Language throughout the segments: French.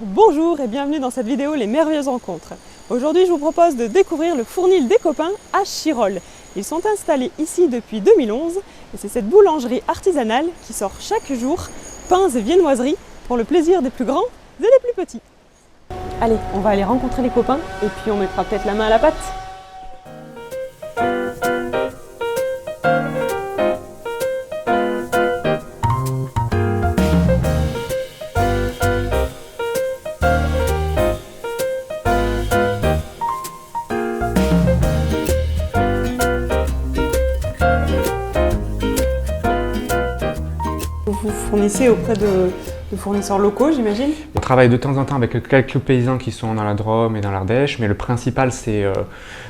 Bonjour et bienvenue dans cette vidéo Les Merveilleuses Rencontres. Aujourd'hui je vous propose de découvrir le Fournil des Copains à Chirolles. Ils sont installés ici depuis 2011 et c'est cette boulangerie artisanale qui sort chaque jour pains et viennoiseries pour le plaisir des plus grands et des plus petits. Allez, on va aller rencontrer les copains et puis on mettra peut-être la main à la pâte. Vous fournissez auprès de fournisseurs locaux, j'imagine? On travaille de temps en temps avec quelques paysans qui sont dans la Drôme et dans l'Ardèche, mais le principal c'est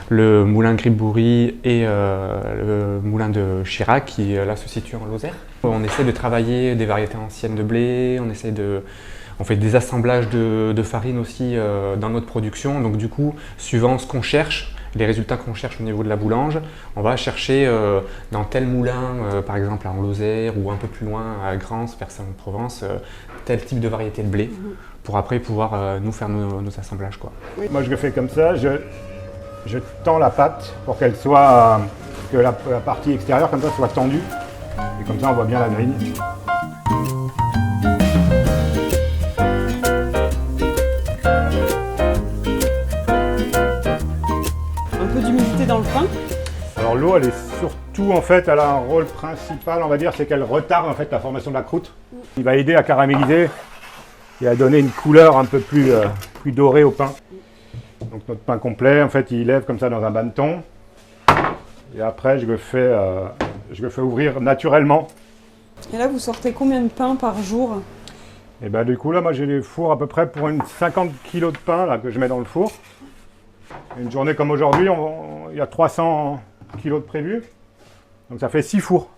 le moulin Griboury et le moulin de Chirac qui là se situe en Lozère. On essaie de travailler des variétés anciennes de blé, on fait des assemblages de farine aussi dans notre production, donc du coup, suivant ce qu'on cherche, les résultats qu'on cherche au niveau de la boulange, on va chercher dans tel moulin, par exemple en Lozère ou un peu plus loin à Grance, vers Saint-Provence, tel type de variété de blé pour après pouvoir nous faire nos assemblages, quoi. Oui. Moi je le fais comme ça, je tends la pâte pour qu'elle soit, que la partie extérieure comme ça soit tendue et comme ça on voit bien la grille. D'humidité dans le pain. Alors l'eau, elle est surtout en fait, elle a un rôle principal, on va dire, c'est qu'elle retarde en fait la formation de la croûte. Il va aider à caraméliser et à donner une couleur un peu plus dorée au pain. Donc notre pain complet, en fait, il lève comme ça dans un bâton. Et après, je le fais ouvrir naturellement. Et là, vous sortez combien de pain par jour? Et ben du coup là, moi j'ai les fours à peu près pour une 50 kg de pain là, que je mets dans le four. Une journée comme aujourd'hui, il y a 300 kg de prévu, donc ça fait 6 fours.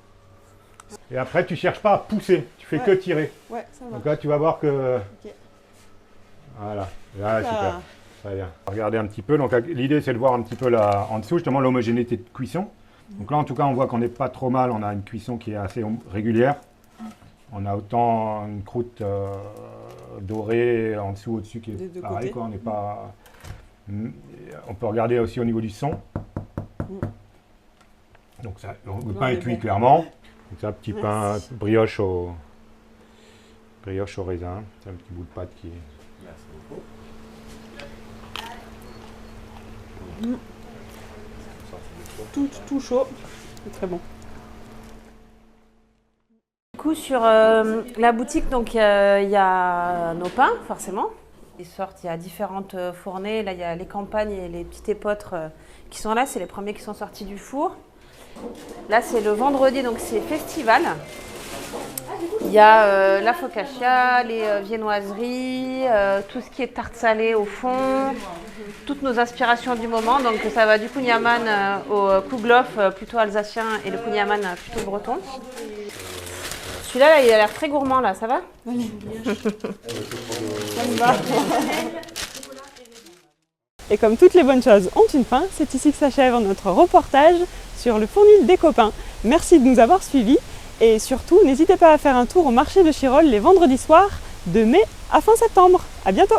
Et après, tu ne cherches pas à pousser, tu fais que tirer. Ouais, ça va. Donc là, tu vas voir que... Okay. Voilà, là, super, très bien. Regardez un petit peu, donc l'idée c'est de voir un petit peu là, en dessous, justement l'homogénéité de cuisson. Donc là, en tout cas, on voit qu'on n'est pas trop mal, on a une cuisson qui est assez régulière. On a autant une croûte dorée en dessous, au-dessus qui est pareil, quoi, on n'est pas... On peut regarder aussi au niveau du son. Donc ça, le pain est cuit clairement. Donc c'est un petit pain brioche au raisin. C'est un petit bout de pâte qui est... Tout chaud. C'est très bon. Du coup, sur la boutique, donc il y a nos pains, forcément. Ils sortent, il y a différentes fournées. Là, il y a les campagnes et les petits épeautres qui sont là. C'est les premiers qui sont sortis du four. Là, c'est le vendredi, donc c'est festival. Il y a la focaccia, les viennoiseries, tout ce qui est tarte salée au fond, toutes nos inspirations du moment. Donc ça va du kouign-amann au kouglof, plutôt alsacien, et le kouign-amann plutôt breton. Celui-là, là, il a l'air très gourmand, là, ça va? Allez. Ça me va. Et comme toutes les bonnes choses ont une fin, c'est ici que s'achève notre reportage sur le Fournil des Copains. Merci de nous avoir suivis et surtout, n'hésitez pas à faire un tour au marché de Chirolles les vendredis soirs de mai à fin septembre. À bientôt!